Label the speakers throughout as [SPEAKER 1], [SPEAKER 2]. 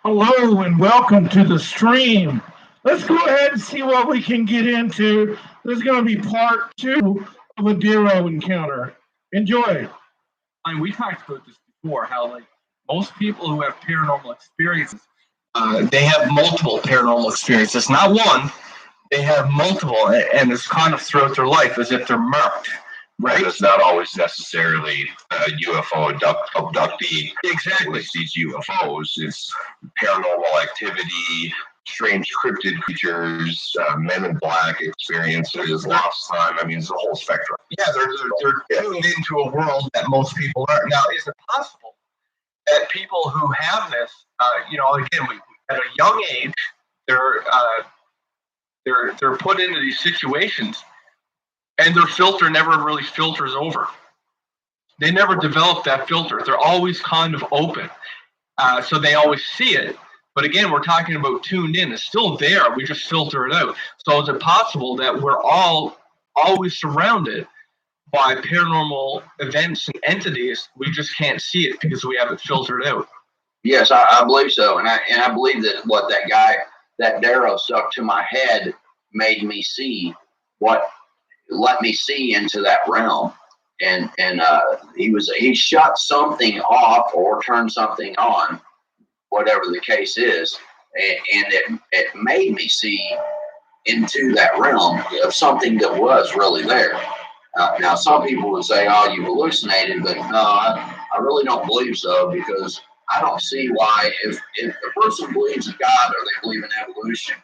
[SPEAKER 1] Hello and welcome to the stream. Let's go ahead and see what we can get into. This is going to be part two of a DERO encounter. Enjoy.
[SPEAKER 2] And we talked about this before, how like most people who have paranormal experiences, they have multiple paranormal experiences, not one. They have multiple, and it's kind of throughout their life as if they're marked, right?
[SPEAKER 3] It's not always necessarily a UFO abductee.
[SPEAKER 2] Exactly.
[SPEAKER 3] It's these UFOs. It's paranormal activity, strange cryptid creatures, Men in Black experiences, lost time. I mean, it's a whole spectrum.
[SPEAKER 2] Yeah, they're tuned into a world that most people aren't. Now, is it possible that people who have this, again, at a young age, they're put into these situations, and their filter never really filters over. They never develop that filter. They're always kind of open, so they always see it. But again, we're talking about tuned in. It's still there. We just filter it out. So is it possible that we're all always surrounded by paranormal events and entities? We just can't see it because we have it filtered out.
[SPEAKER 4] Yes, I believe so, and I believe that what that guy, that DERO stuck to my head, made me see let me see into that realm, and he shut something off or turned something on, whatever the case is, and it made me see into that realm of something that was really there. Now, some people would say, "Oh, you hallucinated," but no, I really don't believe so, because I don't see why, if a person believes in God or they believe in evolution,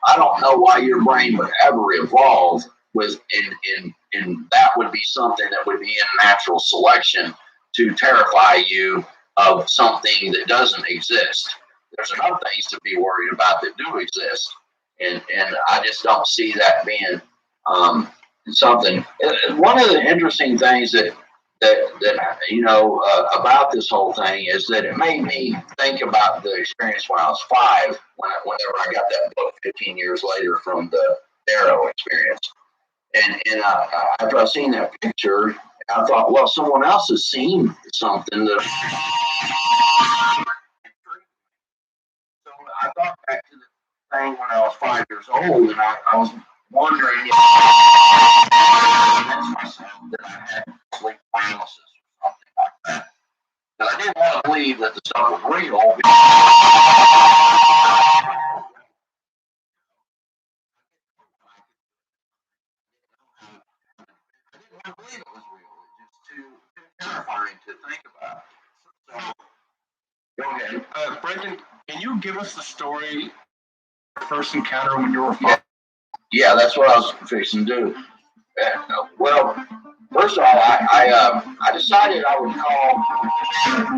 [SPEAKER 4] I don't know why your brain would ever evolve with, and that would be something that would be in natural selection to terrify you of something that doesn't exist. There's enough things to be worried about that do exist, and I just don't see that being something. One of the interesting things that about this whole thing is that it made me think about the experience when I was 5, whenever I got that book 15 years later from the DERO experience. And after I seen that picture, I thought, well, someone else has seen something that. So I thought back to the thing when I was 5 years old, and I was wondering if I convinced myself that I had sleep paralysis or something like that. But I didn't want to believe that the stuff was real. I believe it was real. It's just too terrifying to think about. So, go ahead.
[SPEAKER 2] Brendan, can you give us the story, first encounter when you were 5?
[SPEAKER 4] Yeah, that's what I was fixing to do. Well, first of all, I decided I would call.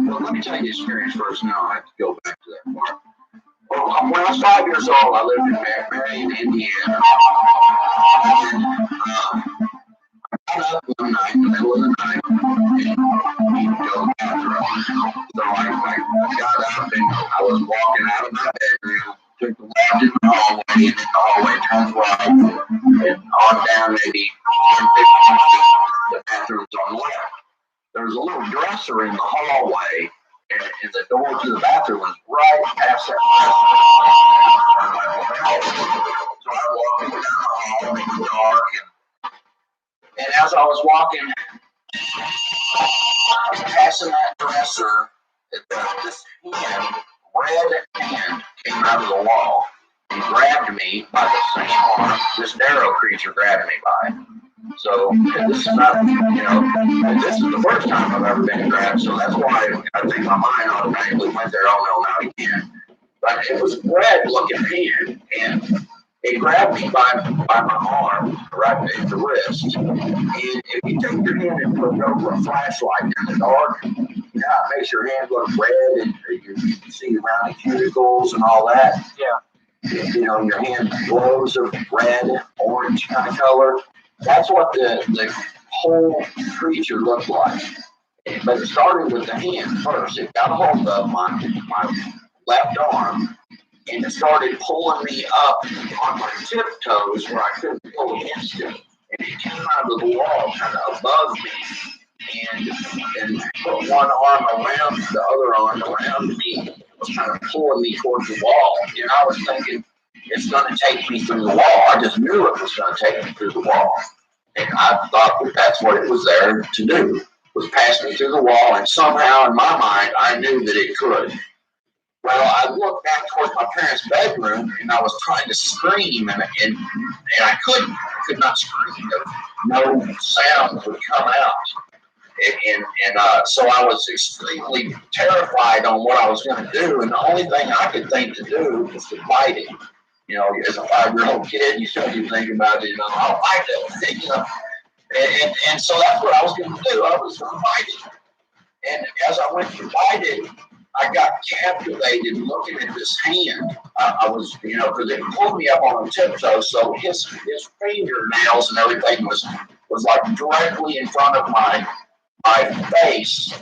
[SPEAKER 4] Well, let me tell you the experience first, and then I'll have to go back to that part. Well, when I was 5 years old, I lived in Marion, Indiana. I got up one night in the middle of the night and go to the bathroom. So I got up and I was walking out of my bedroom, took the left in the hallway, and then the hallway turns right, and on down maybe 10, 15 feet, the bathroom's on the left. There's a little dresser in the hallway, and the door to the bathroom was right past that dresser. So I walked down the hall, it was dark, and as I was walking, passing that dresser, this hand, red hand, came out of the wall and grabbed me by the same arm this DERO creature grabbed me by. So this is not, this is the first time I've ever been grabbed, so that's why I think my mind automatically went there, oh no, not again. But it was a red-looking hand, and it grabbed me by my arm, right at the wrist. And if you take your hand and put it over a flashlight in the dark, it makes your hand look red, and you see around the cuticles and all that.
[SPEAKER 2] Yeah.
[SPEAKER 4] Your hand glows of red, orange kind of color. That's what the whole creature looked like. But it started with the hand first. It got a hold of my left arm, and it started pulling me up on my tiptoes where I couldn't pull against it. And it came out of the wall kind of above me and put one arm around the other arm around me was kind of pulling me towards the wall. And I was thinking, it's going to take me through the wall. I just knew it was going to take me through the wall. And I thought that that's what it was there to do, was pass me through the wall. And somehow in my mind, I knew that it could. Well, I looked back towards my parents' bedroom, and I was trying to scream, and I couldn't. I could not scream. No sound would come out. So I was extremely terrified on what I was going to do, and the only thing I could think to do was to bite it. You know, as a 5-year-old kid, you think about it, you know, I'll bite it, you know. And so that's what I was going to do. I was going to bite it. And as I went to bite it, I got captivated looking at this hand. I was, you know, because it pulled me up on the tiptoes, so his fingernails and everything was like directly in front of my face,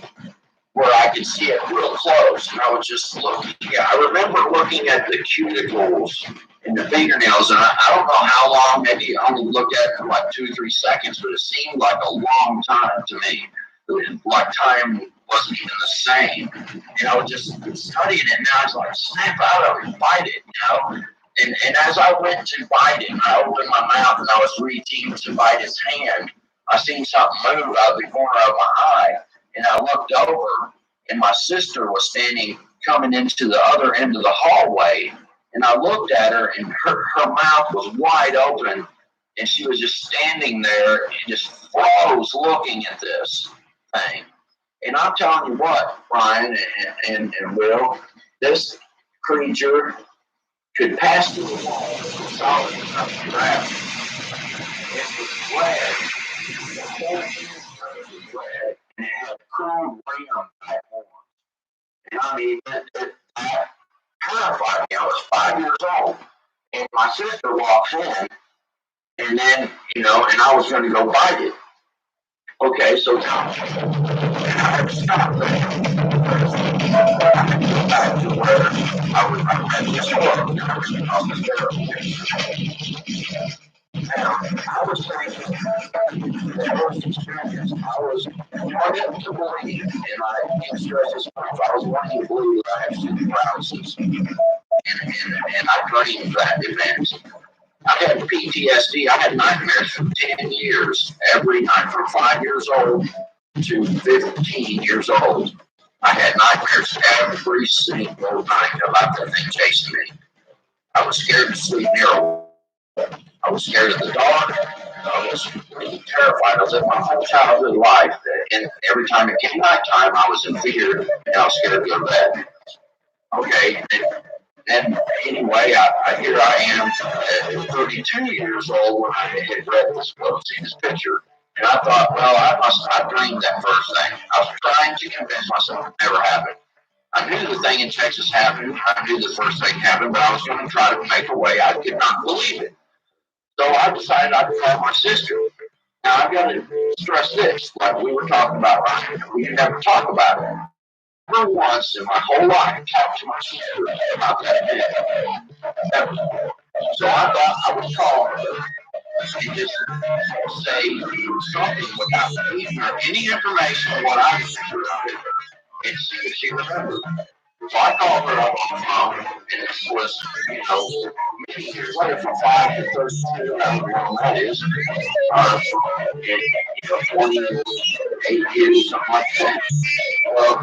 [SPEAKER 4] where I could see it real close. And I was just looking. Yeah, I remember looking at the cuticles and the fingernails, and I don't know how long. Maybe I only looked at it for like 2 or 3 seconds, but it seemed like a long time to me. Like time wasn't even the same. And I was just studying it, and I was like, snap out of it and bite it, you know. And as I went to bite it, I opened my mouth and I was reaching to bite his hand. I seen something move out of the corner of my eye, and I looked over, and my sister was standing, coming into the other end of the hallway, and I looked at her, and her mouth was wide open, and she was just standing there and just froze looking at this thing. And I'm telling you what, Brian and Will, this creature could pass through the wall solid enough to grab me. It was red. The whole thing was red. And it had crude ram type horns. And I mean, it terrified me. I was 5 years old. And my sister walks in. And then, you know, and I was going to go bite it. Okay, so now I had to stop there. I had to go back to where I had just looked and everything else was there. Now, I was thinking that first experience, I was wanting to believe, and I can't stress this enough, I was wanting to believe that I had sleep paralysis. And I dreamed that event. I had PTSD. I had nightmares for 10 years, every night, from 5 years old to 15 years old. I had nightmares every single night about that thing chasing me. I was scared to sleep near it. I was scared of the dark. I was really terrified. I was in my whole childhood life, and every time it came nighttime, I was in fear, and I was scared to go to bed. Okay. And anyway, here I am at 32 years old when I had read this book, seen this picture. And I thought, well, I dreamed that first thing. I was trying to convince myself it never happened. I knew the thing in Texas happened. I knew the first thing happened, but I was going to try to make a way. I could not believe it. So I decided I'd call my sister. Now, I've got to stress this, like we were talking about, Ryan. We never talk about it. Never once in my whole life talked to my sister about that event. Never. So I thought I would call her and just say something without giving her any information on what I was thinking about it, and see if she remembered. So I called her up on the phone, and this was, you know, many years later, from 5 to 32, I don't know how long that is, and, you know, 28 years, something like that. Well,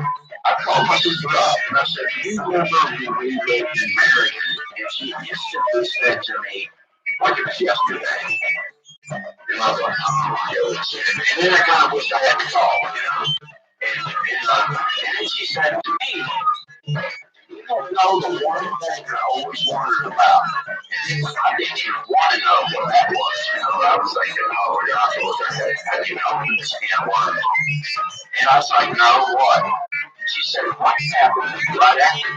[SPEAKER 4] I called my sister up, and I said, do you remember when we lived in Marion? And she instantly said to me, like it was yesterday. And I was like, oh, my goodness. And then I kind of wished I had to call, you know. And then she said to me, you don't know the one thing I always wondered about. And I didn't even want to know what that was. You know, I was thinking, oh, you're not supposed to have, you know, understand what. And I was like, no, what? She said, what happened right after you?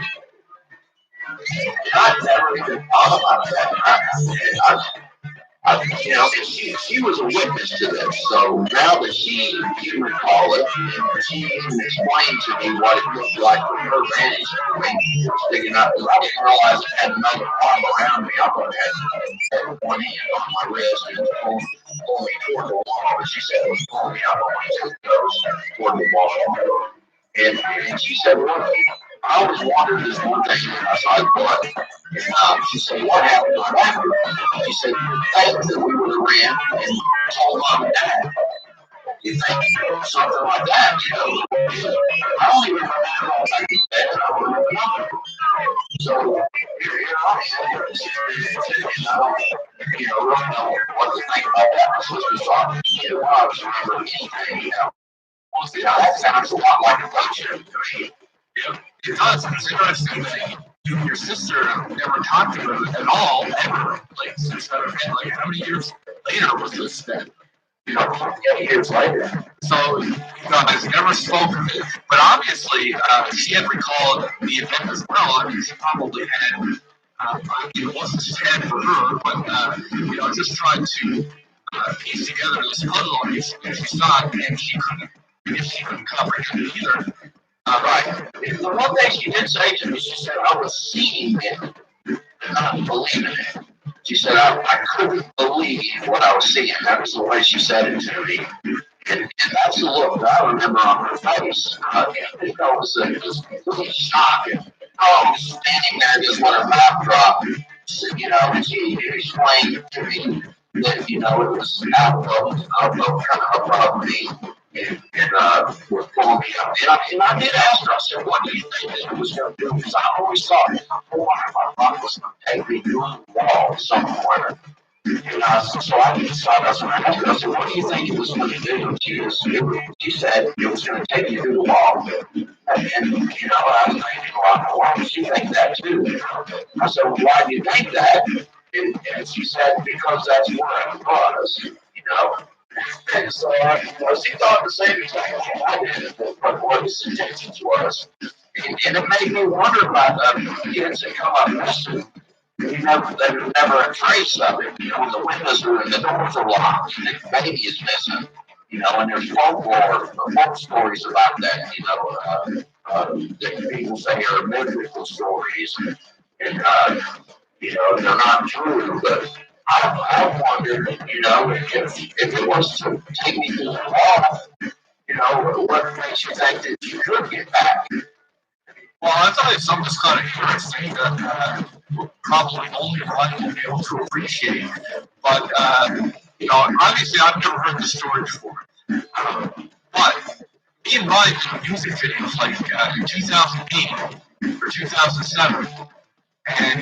[SPEAKER 4] And I never even thought about that. You know, and she was a witness to this. So now that she can recall it, she even explained to me what it looked like from her vantage point, sticking up. Because I didn't realize it had another arm around me. I thought it had one hand on my wrist and pulling me toward the wall. But she said it was pulling me up on my tiptoes toward the wall. And she said, what? I always wondered this one thing. I saw what. She said, what happened to that? She said, you think that we would have ran and told mom and dad. You think something like that, you know? I don't even remember all that in bed. I don't remember nothing. So here I am, you know, really know what to think about that. My sister's talking to me, I was remembering anything, you know. Well, see, that sounds a lot like a function to me. Yeah, it does. It's interesting that you and your sister never talked about it at all, ever. Like, since that event, like, how many years later was this then? You know, 8 years later. So, you guys never spoke of it. But obviously, she had recalled the event as well. I mean, she probably had, it wasn't just had for her, but, you know, just tried to piece together this puzzle. And she saw it, and she couldn't comprehend it either. Right. The one thing she did say to me, she said, I was seeing it, not believing it. She said, I couldn't believe what I was seeing. That was the way she said it to me. And that's the look that I remember on her face. It was a shock. And, standing there just let her mouth drop. You know, and she explained to me that, you know, it was out of kind of above me. And were pulling me up. And I did ask her, I said, what do you think that it was going to do? Because I always thought, my rock was going to take me through a wall somewhere. And so I decided, I said, what do you think it was going to do? She said, it was going to take you through the wall. And you know, I was thinking, well, why would you think that too? I said, well, why do you think that? And she said, because that's where it was, you know. And so she thought the same exact thing I did, what his intentions was. And it made me wonder about the kids that come up missing. They were never a trace of it. You know, the windows are and the doors are locked, and the baby is missing. You know, and there's folklore, folk stories about that. You know, that people say are mythical stories, and you know, they're not true, but. I wondered, you know, if it was to take me to the wall, you know, what makes you think that you could get back? Well, I thought it's something that's kind of interesting that probably only Ryan will be able to appreciate. But, you know, obviously I've never heard this story before. But me and Ryan did music videos like in 2008 or 2007. And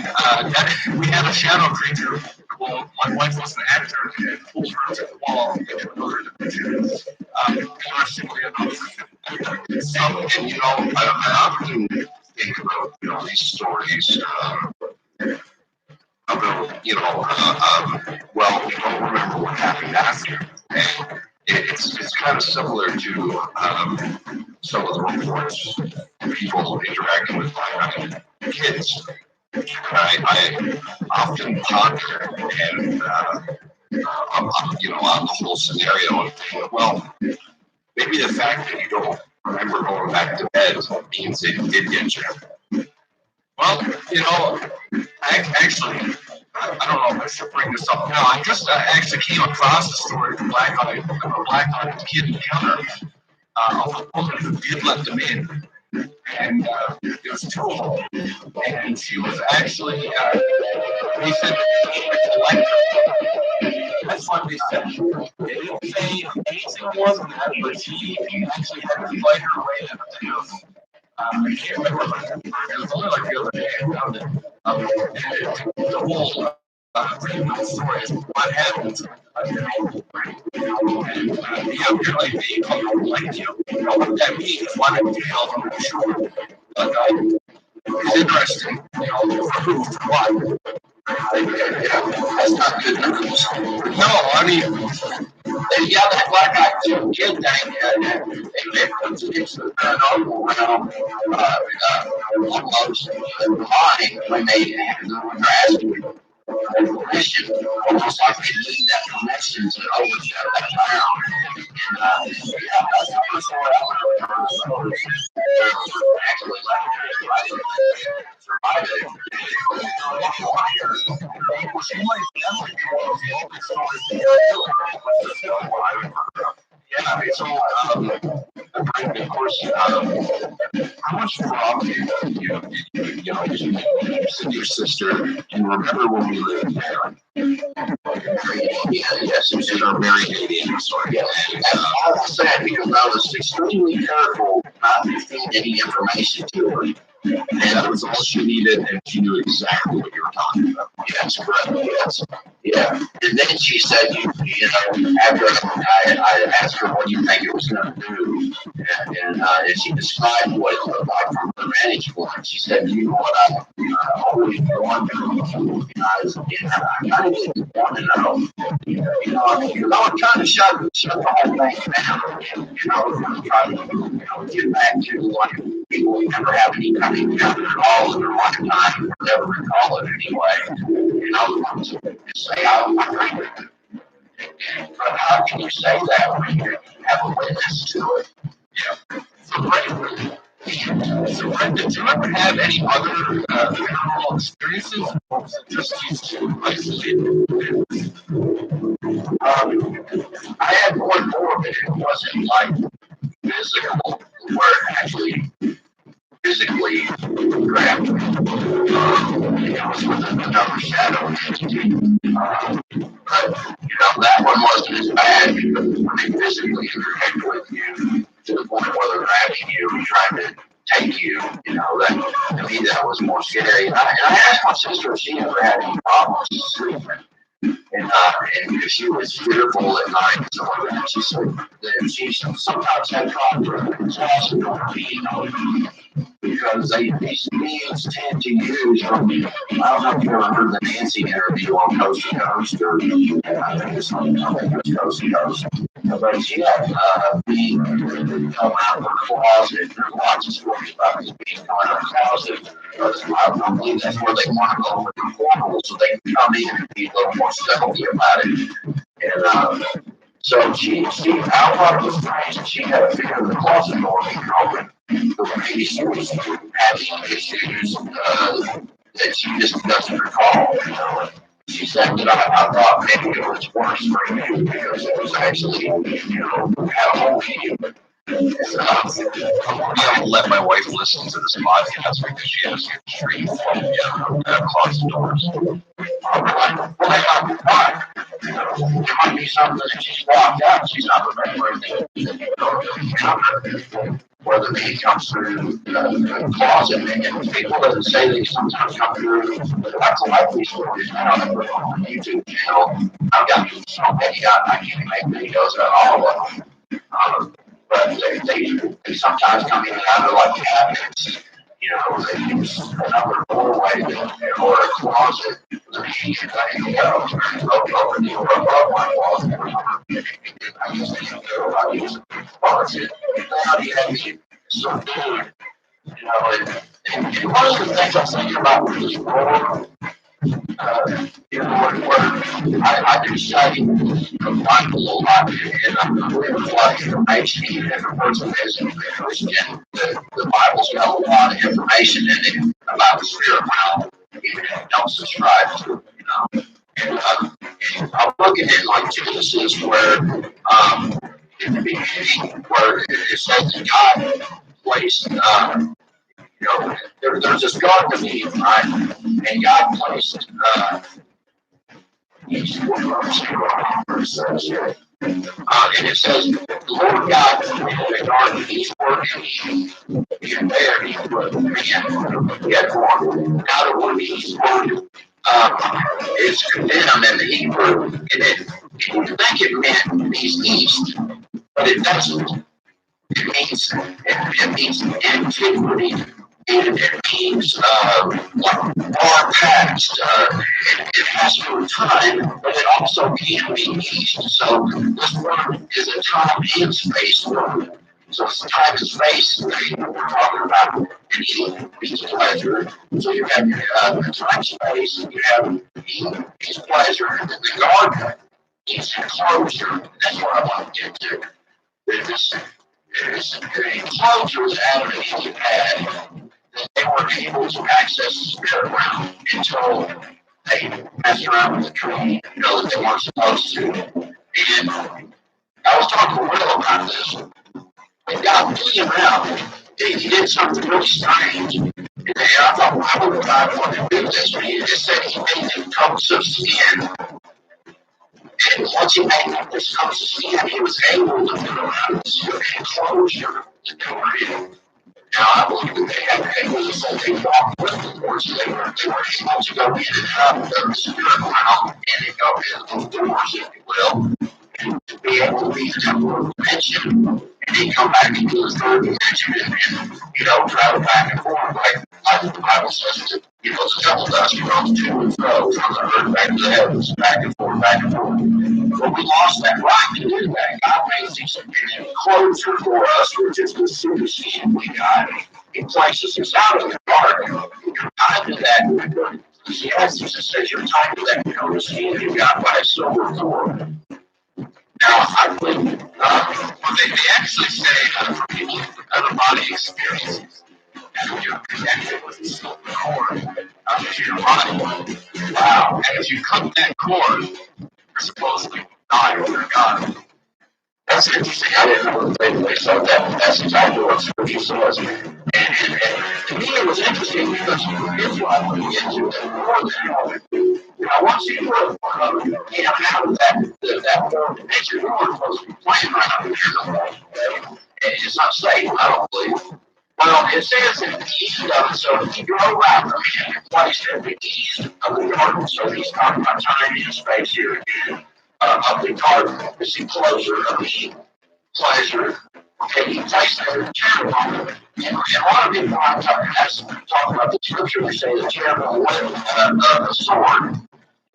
[SPEAKER 4] we had a shadow creature. Well, my wife was an actor and pulled her to the wall and another dimension. Interestingly enough. And, you know, I often think about, you know, these stories about, you know, well, we don't remember what happened after. And it's kind of similar to some of the reports of people interacting with kids. I often ponder and you know, on the whole scenario and think, well, maybe the fact that you don't remember going back to bed means it did get you. Well, you know, actually, I don't know if I should bring this up now. I just actually came across a story from a black-eyed kid encounter of a woman who did let them in. And it was 2 of them. And she was actually, they said that she was a collector. That's what they said. They didn't say anything more than that, but she actually had to fight her way out of the house. I can't remember, but it was only like the other day I found it. And the whole pretty much story is what happened. Yeah, apparently they like you. What that means, one of the details, I'm not sure. But it's interesting, you know, for who, for what. Yeah, that's not good news. No, I mean, yeah, that black guy kid thing, it's the paranormal realm, almost lying when they're asking permission, almost like they need that permission to overshadow that ground. And yeah, that's the first one I ever heard of. Actually, survived it. Well, she might definitely be one of the oldest stories in the world. Yeah, so
[SPEAKER 3] of course, how much property you said your sister, and remember when we lived there?
[SPEAKER 4] Yes,
[SPEAKER 3] In our very dating story.
[SPEAKER 4] yes. I was sad because I was extremely careful not to feed any information to her.
[SPEAKER 3] And that was all she needed, and she knew exactly what you were talking about.
[SPEAKER 4] Yes, correct. Yes. Yeah. And then she said, after I asked her what do you think it was going to do, and she described what it looked like from her vantage point. She said, you know what I always wanted to, I kind of didn't want to know, because I was trying to shut the whole thing down, trying to, get back to like people who never have any kind of calls in their lifetime, or never recall it anyway. And I was going to say, I agree with it. But how can you say that when you have a witness to it?
[SPEAKER 3] Yeah. So, Brent, did you ever have any other paranormal experiences, or was it just these two isolated?
[SPEAKER 4] I had one more, but it wasn't like physical, where it actually physically grabbed me. It was with another shadow entity. But, that one wasn't as bad because when they physically interact with you to the point where they're grabbing you and trying to take you, that, to me, that was more scary. And I asked my sister if she ever had any problems sleeping. And she was fearful at night, so she said that she sometimes had problems because these beings tend to use from, I don't know if you ever heard the Nancy interview on Coast to Coast, or I think it's Coast to Coast. But she had a being come out of her closet. There's lots of stories about these beings coming out of the closet. I believe that's where they want to go with the portal, so they can come in and be a little more stealthy about it. And so she outright was strange. She had a fear of the closet door being open. But maybe she was having issues that she just doesn't recall. She said that I thought maybe it was worse for you because it was actually, had a hold of you.
[SPEAKER 3] I'm going to let my wife listen to this podcast because she has an extreme phobia of closet doors.
[SPEAKER 4] Well, they might be fine. It might be something that she's walked out. She's not remembering where the being comes through the closet. And people that say they sometimes come through, that's a likely story. I don't know on the YouTube channel. I've got so many, I can't make videos about all of them. But they sometimes come in and out of like cabinets. They use another doorway or a closet. You can go over the door above my closet. I used to go about using the closet. How do you have me so big? And one of the things I was thinking about with this door, where I do study the Bible a lot, and I believe it's a lot of information, even if a person isn't a Christian. The Bible's got a lot of information in it about the spirit realm, even if you don't subscribe to it, And I'm looking at like Genesis, where in the beginning, where it says that God placed. There's this garden of Eden, right? And God placed each one of us and it says, the Lord God created a garden eastward and Eden, and there he put man he had formed. Now the word eastward is condemned in the Hebrew, and you would think it means east, but it doesn't. It means antiquity. And it means like far past. It has for time, but it also can be east. So this word is a time and space word. So it's time and space we're talking about. And means pleasure. So you have time space, you have means pleasure, and then the garden means enclosure. That's what I want to get to. There's an enclosure that Adam and Eve had. They weren't able to access the spirit realm until they messed around with the tree, that they weren't supposed to. And I was talking to Will about this. it got me around. He did something really strange. And I thought, why would God want to do this? But he just said he made them coats of skin. And once he made them this coats of skin, he was able to put around this enclosure to cover it. Now, I believe that they had angles that they walked with the doors. They were able to go in and out of the spirit realm and go in the doors, if you will, and to be able to be the temporal dimension. And then come back into the third dimension and travel back and forth like the Bible says that, the devil does. He runs to and fro from the earth back to the heavens, back and forth, back and forth. But we lost that right to do that. God made these an enclosure for us, which is the super skin we got. He places us out of the garden. You're tied to that. Yes, it says you're tied to that coat skin you got by a silver cord. Now, I believe, they actually say for people that the body experiences, and you're connected with the silver cord to your body. Wow. And if you cut that cord, you're supposedly die with your God. That's interesting. I didn't know they said that. That's exactly what Scripture says. And to me, it was interesting because here's what I want to get to. The more than once you put out of that form dimension, we weren't supposed to be playing around here. It's not safe, I don't believe. Well, it says in the east of it, so if you go around from here, placed in the east of the garden, so he's talking about time and space here again. Of the garden, is the closure of the pleasure. Okay, he placed there the cherubim. And a lot of people are talking about the scripture, they say the cherubim with a sword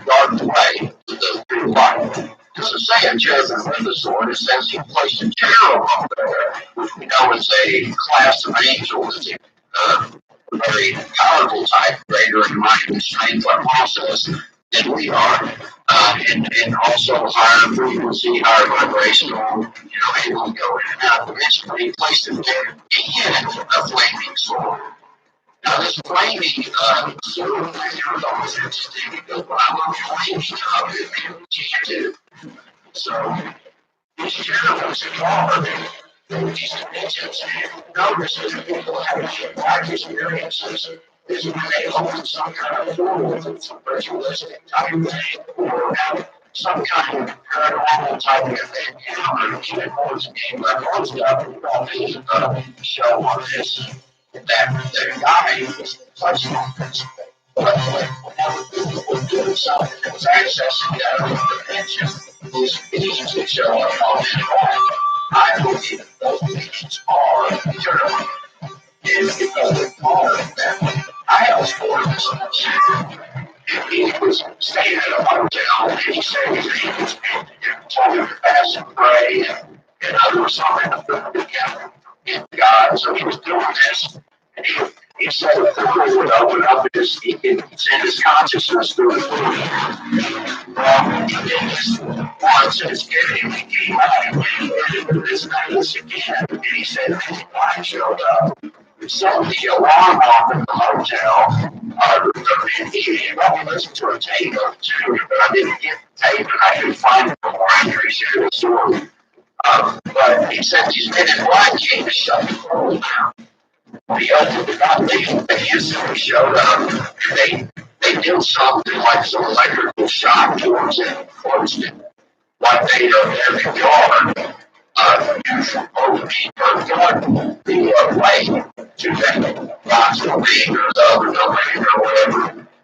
[SPEAKER 4] guard the way to the light. It doesn't say a cherubim with a sword, it says he placed a cherubim there, which we know is a class of angels. It's a very powerful type, greater in might and strength, like Paul says, than we are. And also higher frequency, higher vibration, able to go in and out. Eventually, he placed it there and a flaming sword. Now, this flaming sword was always interesting because when I love flaming of it, it enchanted. So, these cherubims are these dimensions. Notice that people have black experiences. Is when they open some kind of portal with some ritualistic type thing, or have some kind of paranormal type of encounter. Even more game like most stuff will be show on this that guy was touching on this. But people were doing something that was accessing that other dimension. Those beings that show up on the wall. I believe that those beings are eternal. Is because they're part of that. I was born this he was staying at a hotel and he said he was told him to fast and pray and others saw him together in God. So he was doing this and he said that the door would open up and he could send his consciousness through the food. Well, he did this once and it scared him. He came out and he did it this again. And he said that I showed up. So the alarm off in the hotel, he let me listen to a tape of it too, but I didn't get the tape and I couldn't find it before I shared the story. But he said these men in black came to shut the door down. He did not leave. They instantly showed up and they did something like some electrical shock towards it, closed it, like they every guard. The way to that box of being or the other domain or whatever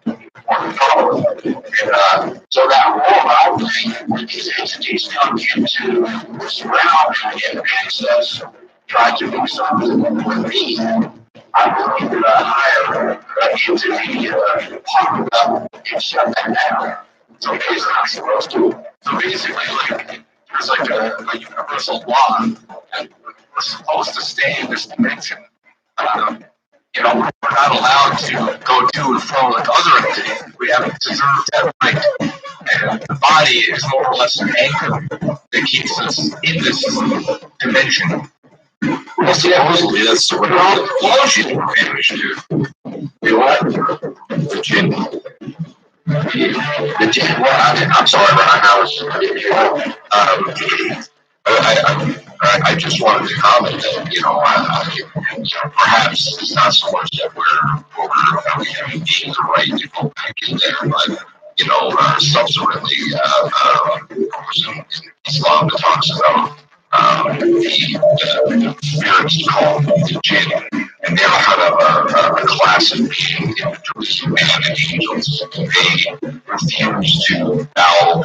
[SPEAKER 4] you want to call it. And so that rollout thing, when these entities come into this realm and get access, try to do something with me, I believe that a higher entity popped up and shut that down. So he's not supposed to. So basically, there's like a universal law that we're supposed to stay in this dimension. We're not allowed to go to and fro like other entities. We have deserved that right. And the body is more or less an anchor that keeps us in this dimension. Well, see, that's what all explosion damage do. Do what? The gin. The gin. Well, I'm sorry, but I didn't hear that.
[SPEAKER 3] I just wanted to comment that, perhaps it's not so much that we haven't gained the right to go back in there, but, subsequently, of course, in Islam, it talks about the spirits called the jinn, and they're kind of a class of being in between man and angels. They refuse to bow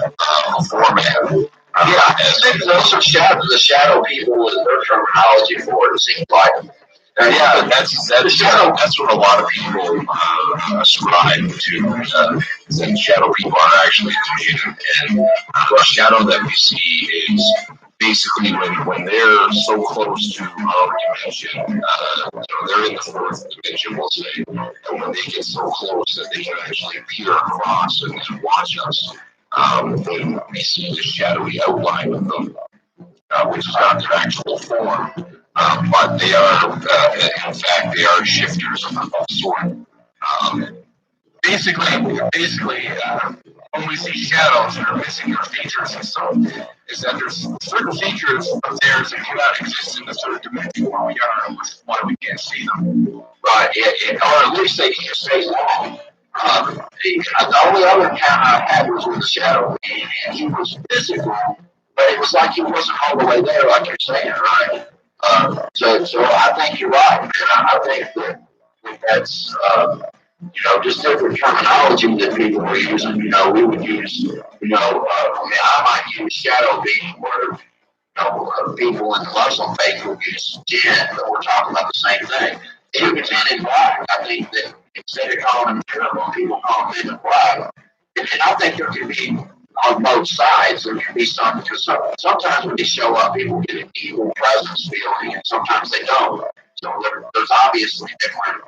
[SPEAKER 3] before man.
[SPEAKER 4] Those are the shadow people is their terminology for it seems like.
[SPEAKER 3] Yeah, that's what a lot of people ascribe to. That shadow people are actually jinn, and the shadow that we see is basically when they're so close to our dimension. They're in the fourth dimension, we'll say, and when they get so close that they can actually peer across and watch us, then we see the shadowy outline of them, which is not their actual form. But they are, in fact, they are shifters of sort. Basically, when we see shadows that are missing their features and stuff, is that there's certain features of theirs that cannot exist in the third dimension where we are, and which is why we can't see them.
[SPEAKER 4] But or at least they can stay long. The only other encounter I had was with the shadow being, and he was physical, but it was like he wasn't all the way there, like you're saying, right? So I think you're right, man. I think that's just different terminology that people were using. We would use, I might use shadow being where people in the Muslim faith will use jinn, but we're talking about the same thing. Humans in black, I think that instead of calling them terrible, people call them in black. And I think there can be on both sides. There can be some, because sometimes when they show up, people get an evil presence feeling, and sometimes they don't. So there's obviously different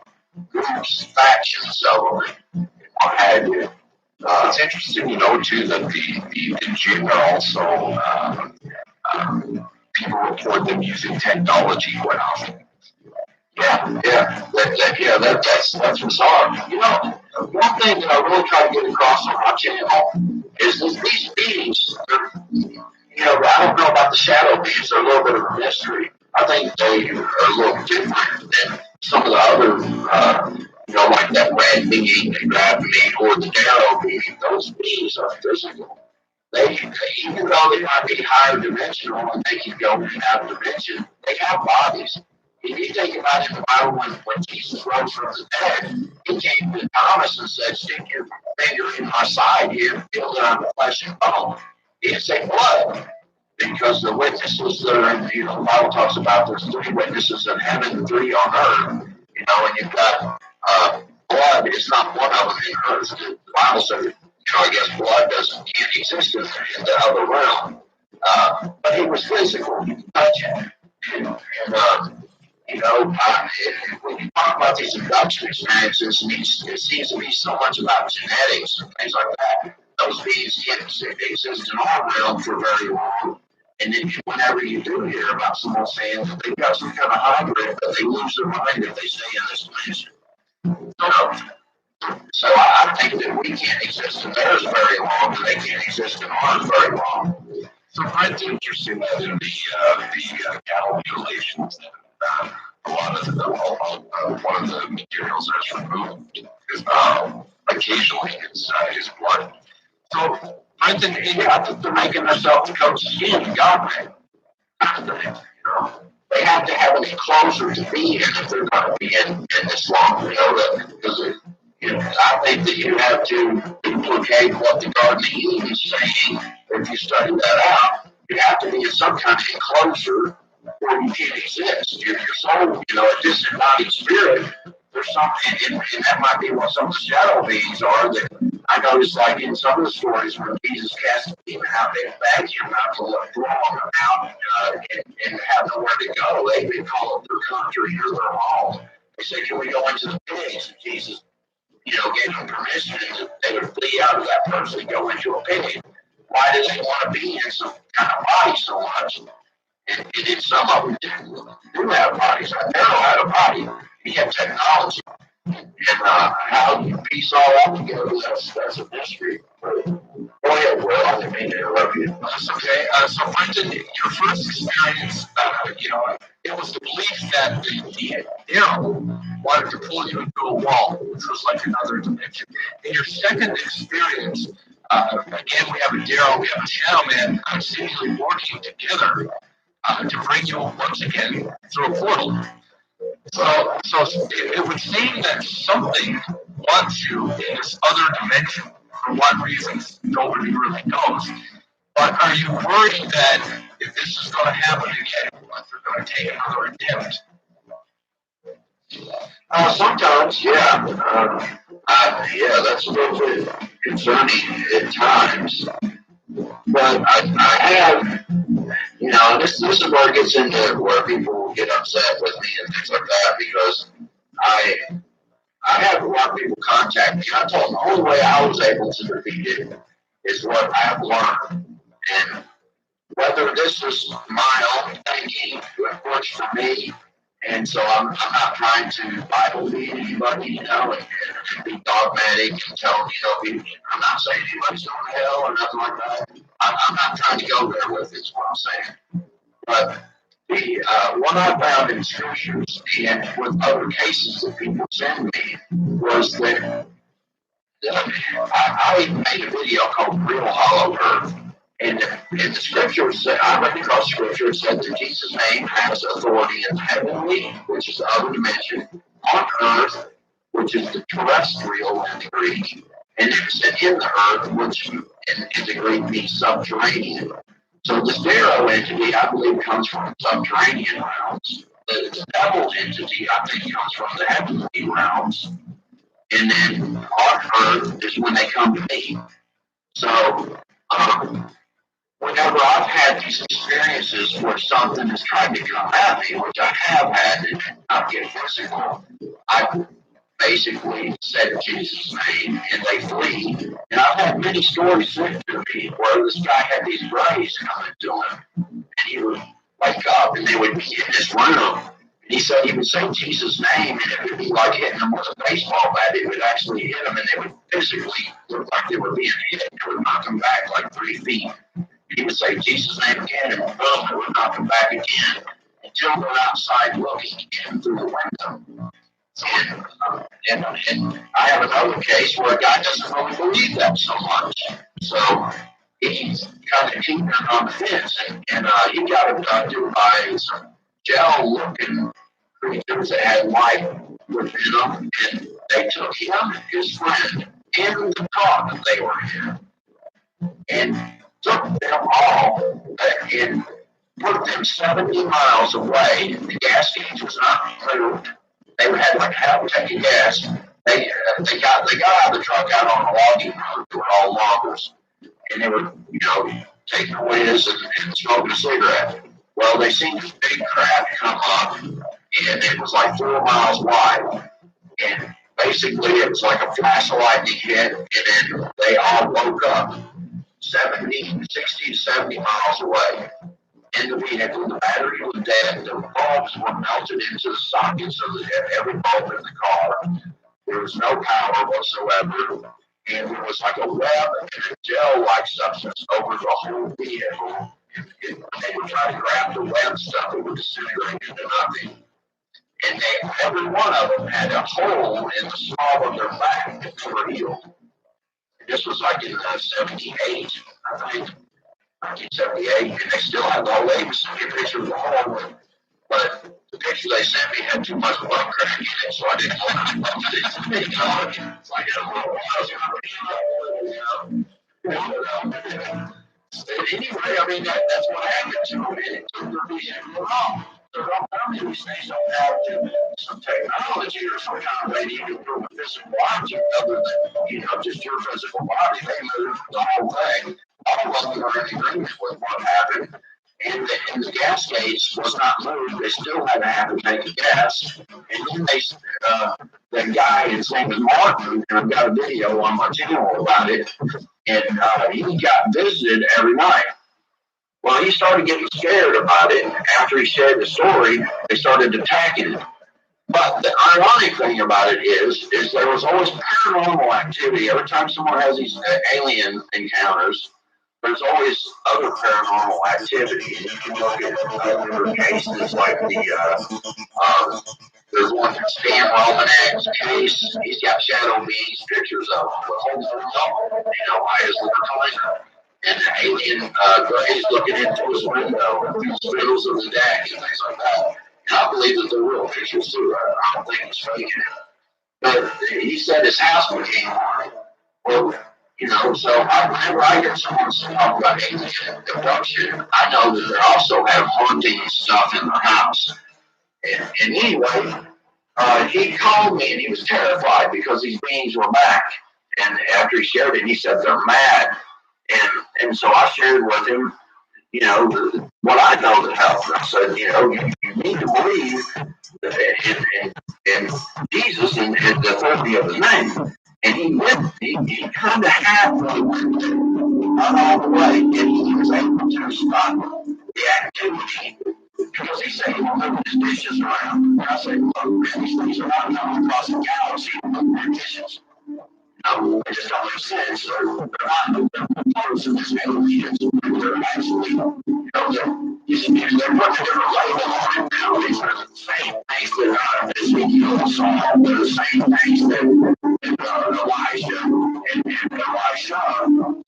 [SPEAKER 4] groups, factions, so what have you.
[SPEAKER 3] It's interesting, too, that the jinn are also people report them using technology quite often.
[SPEAKER 4] That's bizarre. One thing that I really try to get across on my channel is that these beings, I don't know about the shadow beings, they're a little bit of a mystery. I think they are a little different than some of the other, like that red being that grabbed me or the DERO being. Those beings are physical. Even though they might be higher dimensional and they can go in and out of dimension, they have bodies. If you think about it in the Bible, when Jesus rose from the dead, he came to Thomas and said, "Stick your finger in my side here, feel that I'm flesh and bone." He didn't say blood, because the witnesses that are in, the Bible talks about there's 3 witnesses in heaven, 3 on earth, and you've got blood is not one of them in earth. The Bible says, I guess blood can't exist in the other realm. But he was physical, you can touch him. When you talk about these abduction experiences, it seems to be so much about genetics and things like that. Those beings can't exist in our realm for very long. And then whenever you do hear about someone saying that they've got some kind of hybrid, but they lose their mind if they stay in this dimension. So I think that we can't exist in theirs very long, and they can't exist in ours very long.
[SPEAKER 3] So it's interesting that in the cattle mutilations, a lot of one of the materials that's removed is occasionally is blood.
[SPEAKER 4] So, Brenton, I think they're making themselves become skin God, kind of thing. They have to have an enclosure to be in if they're going to be in this long, because I think that you have to duplicate what the Garden of Eden is saying. If you study that out, you have to be in some kind of enclosure where you can't exist. Your soul, a disembodied spirit. There's something, and that might be what some of the shadow beings are. That I noticed, like in some of the stories when Jesus cast a demon out, they begged him not to let draw them out and have nowhere to go. They've been called their country or their home. They said, "Can we go into the pigs?" And Jesus, gave them permission, and they would flee out of that person and go into a pig. Why do they want to be in some kind of body so much? And some of them do have bodies. DERO had a body. He had technology. And how you piece all that together, that's a mystery. Go ahead, Will. I didn't mean to interrupt
[SPEAKER 3] That's okay. So, Brendan, your first experience, it was the belief that the arrow wanted to pull you into a wall, which was like another dimension. In your second experience, again, we have a DERO, we have a shadow man seemingly working together to bring you once again through a portal. So it would seem that something wants you in this other dimension. For what reasons, nobody really knows. But are you worried that if this is going to happen again, they're going to take another attempt?
[SPEAKER 4] Sometimes, yeah. Yeah, that's a little bit concerning at times. But I have, this is where it gets into where people get upset with me and things like that, because I have a lot of people contact me. I told them the only way I was able to defeat it is what I have learned. And whether this is my own thinking, it works for me. And so I'm not trying to Bible beat anybody, and be dogmatic and tell them, I'm not saying anybody's going to hell or nothing like that. I'm not trying to go there with it, is what I'm saying. But what I found in scriptures and with other cases that people send me was that I made a video called Real Hollow Earth. And in the scriptures, I read across scripture, it said that Jesus' name has authority in heavenly, which is the other dimension, on earth, which is the terrestrial in the Greek, and it said in the earth, which in the Greek means subterranean. So this DERO entity, I believe, comes from subterranean realms. The devil entity, I think, comes from the heavenly realms. And then on earth is when they come to me. So, whenever I've had these experiences where something has tried to come at me, which I have had and not get physical, I basically said Jesus' name and they flee. And I've had many stories sent to me where this guy had these rays coming to him and he would wake up and they would be in his room. And he said he would say Jesus' name and it would be like hitting them with a baseball bat. It would actually hit them and they would physically look like they were being hit. It would knock them back like 3 feet. He would say Jesus' name again, and boom, it would knock him back again until they're outside looking in through the window. And I have another case where a guy doesn't really believe that so much. So he's kind of keeping it on the fence, and he got it do by some gel-looking creatures that had life within them, and they took him and his friend in the car that they were in, and took them all and put them 70 miles away. The gas gauge was not moved. They had like half a tank of gas. They got out of the truck out on a logging road. They were all loggers, and they were taking a whiz and smoking a cigarette. Well, they seen this big craft come up, and it was like 4 miles wide, and basically it was like a flash of lightning hit, and then they all woke up 60 to 70 miles away in the vehicle. The battery was dead. The bulbs were melted into the sockets of every bulb in the car. There was no power whatsoever. And there was like a web and a gel-like substance over the whole vehicle. And they would try to grab the web stuff. It would disintegrate into nothing. And every one of them had a hole in the small of their back that never healed. This was like in 78, I think, 1978, and they still have the whole. They even sent me a picture of the hole, but the picture they sent me had too much blood crack in it, so I didn't want to put it. It's like a little anyway, I mean, that's what happened to them, and it took their vehicle wrong. So how many these things don't have some technology or some kind of way to even prove a physical object other than, just your physical body? They moved the whole thing. All of them are in agreement with what happened. And the gas gauge was not moved. They still had to have a tank of gas. And then the guy, his name is Martin, and I've got a video on my channel about it. And he got visited every night. Well, he started getting scared about it. After he shared the story, they started attacking him. But the ironic thing about it is there was always paranormal activity. Every time someone has these alien encounters, there's always other paranormal activity. And you can look at other cases like there's one Stan Romanek's case. He's got shadow beings, pictures of him with holes in his arm, by his recliner. And the alien Gray's looking into his window, spindles of the deck, and things like that. And I believe that they're real pictures too. I don't think he's faking it. But he said his house became haunted. Well, so whenever I hear someone talk about alien abduction, I know that they also have haunting stuff in their house. And anyway, he called me and he was terrified because these beings were back. And after he shared it, he said they're mad. And so I shared with him, what I know that helps. I said, you need to believe in Jesus and the authority of his name. And he kind of halfway went, not all the way, and he was able to stop the activity. Because he said he won't move his dishes around. And I said, look, these things are not coming across the galaxy to move their dishes. No, it just don't make sense. So they're not close in this aliens. They're actually, they're putting a different label on it now. These are the same things that Ezekiel saw. They're the same things that Elijah and Elisha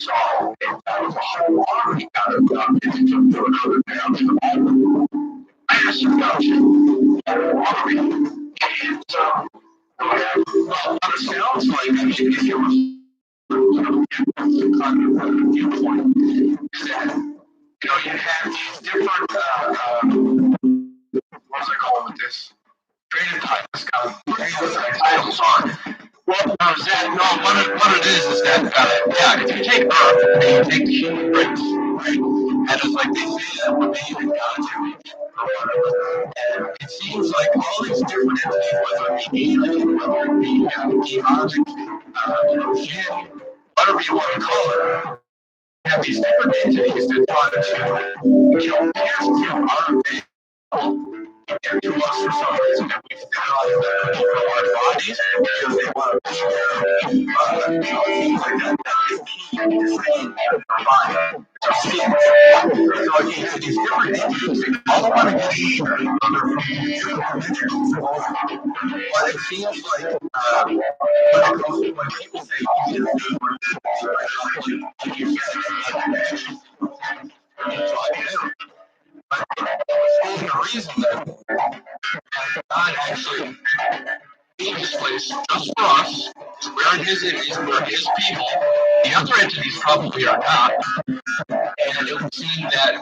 [SPEAKER 4] saw. And that was a whole army got abducted and took to another down in the hole. Mass abduction. Whole army. And so, what it sounds like, if you were kind of viewpoint, is that you have these different what was I calling this? Creative types. Titles on. Well, what it is that if you take Earth and you take the human race, right? And it's like they say that we're being egalitarian or whatever. And it seems like all these different entities, whether it be alien, whether it be demonic, jinn, whatever you want to call it, have these different entities that try to pierce our veil to us for some reason, and we sterilized our bodies because they want to be things like that. That is key to saying our body. So again, these different entities, they all want to get each other from dimensions. But it seems like when people say you just need like you said, but there's a reason that God actually made this place just for us. We're his enemies, we're his people. The other entities probably are not. And it would seem that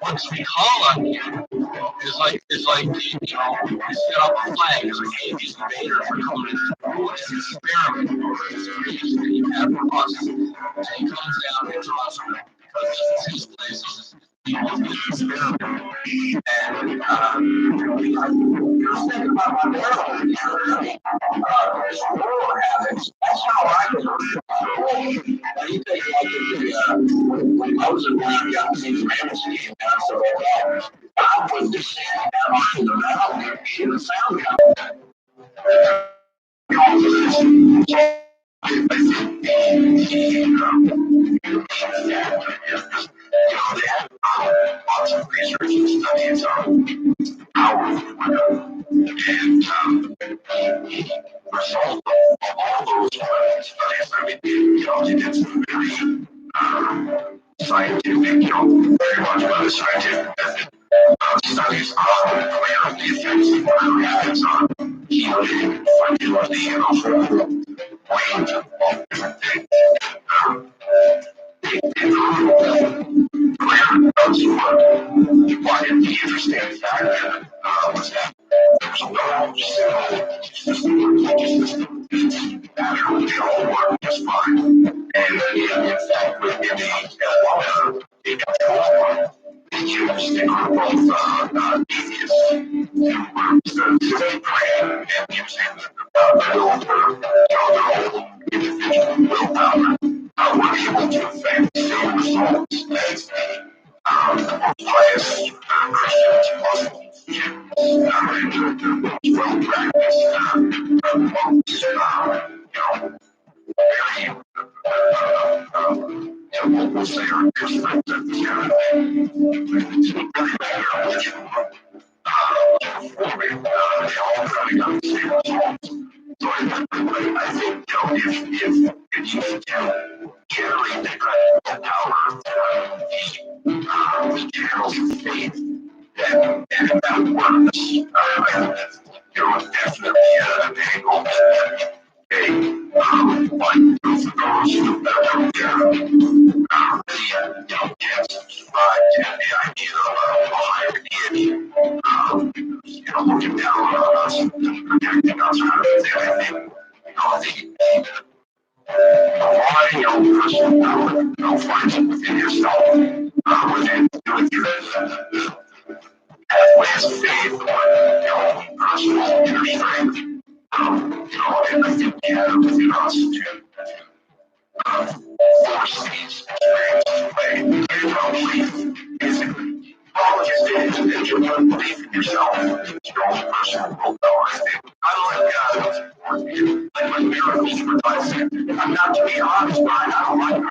[SPEAKER 4] once we call on him, it's like we set up a flag. It's like, hey, these invaders are coming to rule this experiment or this creation that you have for us. So he comes down and draws them because this is his place. This is experiment. And you're thinking about my marriage, war habits. That's how I was. You think when Moses got these mammoths came down, so I was just standing down on the mountain in the sound company. They have lots of research and studies on how we would and the result of all those studies, I mean, he did some very scientific, very much by the scientific method studies on the effects of water habits on healing, fertility, and a whole range of different things. The interesting fact was that there's no single system they all work just fine. And in fact, within the control group, they used a group of atheists who were to pray and using their own individual willpower were able to affect the same results as the pious Christians, Muslims, Jews, and the well-practiced monks, very
[SPEAKER 3] will say are different than the other. It's really matter which one. They all kind of got the same results. So I think, if you can generate that kind of power these channels of faith, and if that works, it's definitely an angle that like for those who out there really can't subscribe to the idea of a higher deity, looking down on us and protecting us kind of thing. I think applying your own personal power, find it within yourself, within doing your pathways of faith or personal inner strength. And I think we have within us to force these experiences away. Believe, basically. All you say is that you want to believe in yourself. It's your own personal willpower. I think. I don't like God. Like my miracles for God's sake. I'm not, to be honest, Brian. I don't like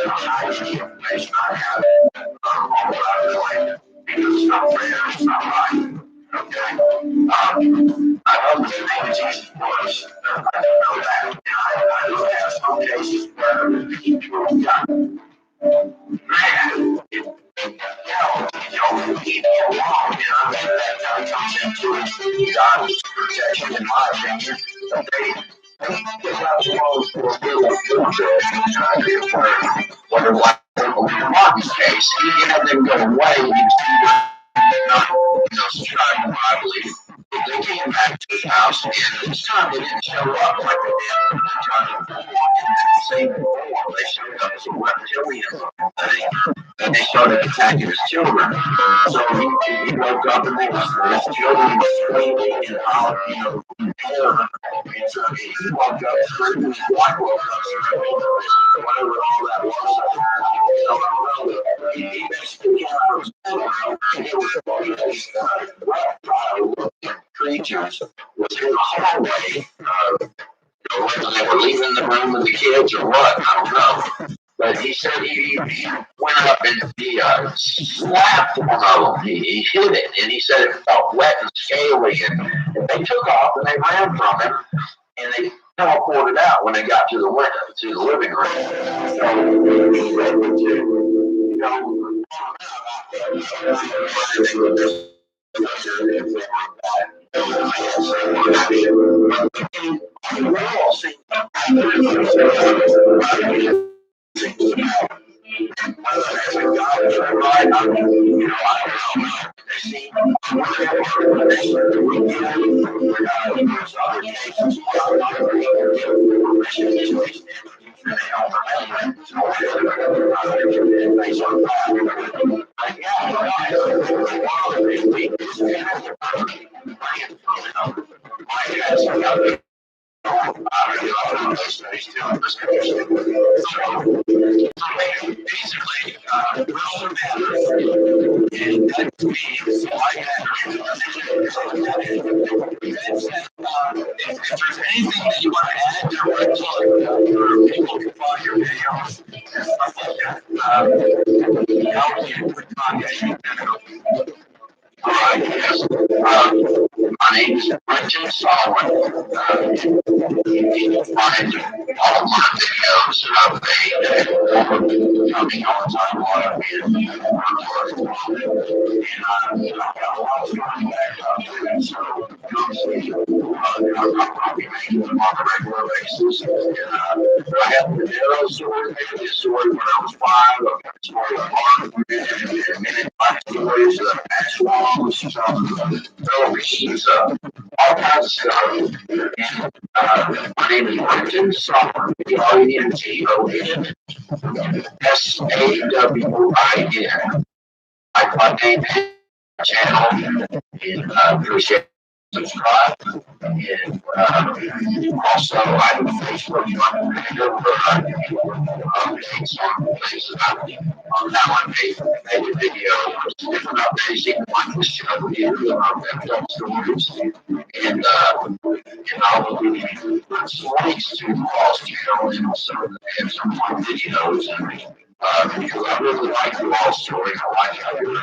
[SPEAKER 3] hiding the information I have all about it, because it's not fair. It's not right. Okay. I know the name of Jesus was. I don't know that. And I know have some cases where people got man. Leave me alone. That comes into God's protection, in my opinion. Whether like in Martin's case, he had them go away. Subscribe, I believe. They came back to his house, and this time they didn't show up like they did the time before. The same before, they showed up as a reptilian thing, and they started attacking his children. So he woke up, and his children were screaming and hollering, in terror. And so he woke up screaming, his wife woke up screaming, whatever all that was. He basically came out of his bedroom, and it was creatures was in the hallway, whether they were leaving the room with the kids or what, I don't know. But he said he went up and he slapped one of them. He hit it, and he said it felt wet and scaly, and they took off and they ran from him, and they teleported out when they got to the living room. Basically, and that to me is why if there's anything that you want to add to it, people can follow your videos and stuff like that. Help you with content. Yes. My name is Brenton Solomon. Find all of my videos that I've made coming on time on and I've got a lot of fun back up there. So I'll be making them on a regular basis. I have the DERO story, maybe a story when I was 5. I've got a story of Mark, and minute by stories of actual Philippines, all kinds of stuff. And my name is Brenton Solomon, Brenton Sawin. I named the channel and appreciate subscribe. And also, I have a Facebook updates on places on that one page. I made a video, different updates, even like this show here, about stories. And I'll be some links to Paul's channel and some fun videos. Because I really like your all story. I like how you're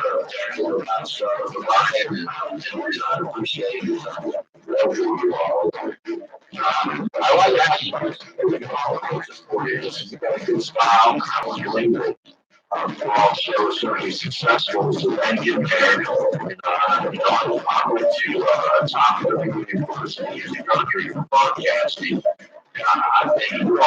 [SPEAKER 3] talking about stuff about it, and I appreciate it. I like asking for you. You got a good style. I believe that your all show is certainly successful. So thank you, there. I'm going to top of the person using your broadcasting. I think you're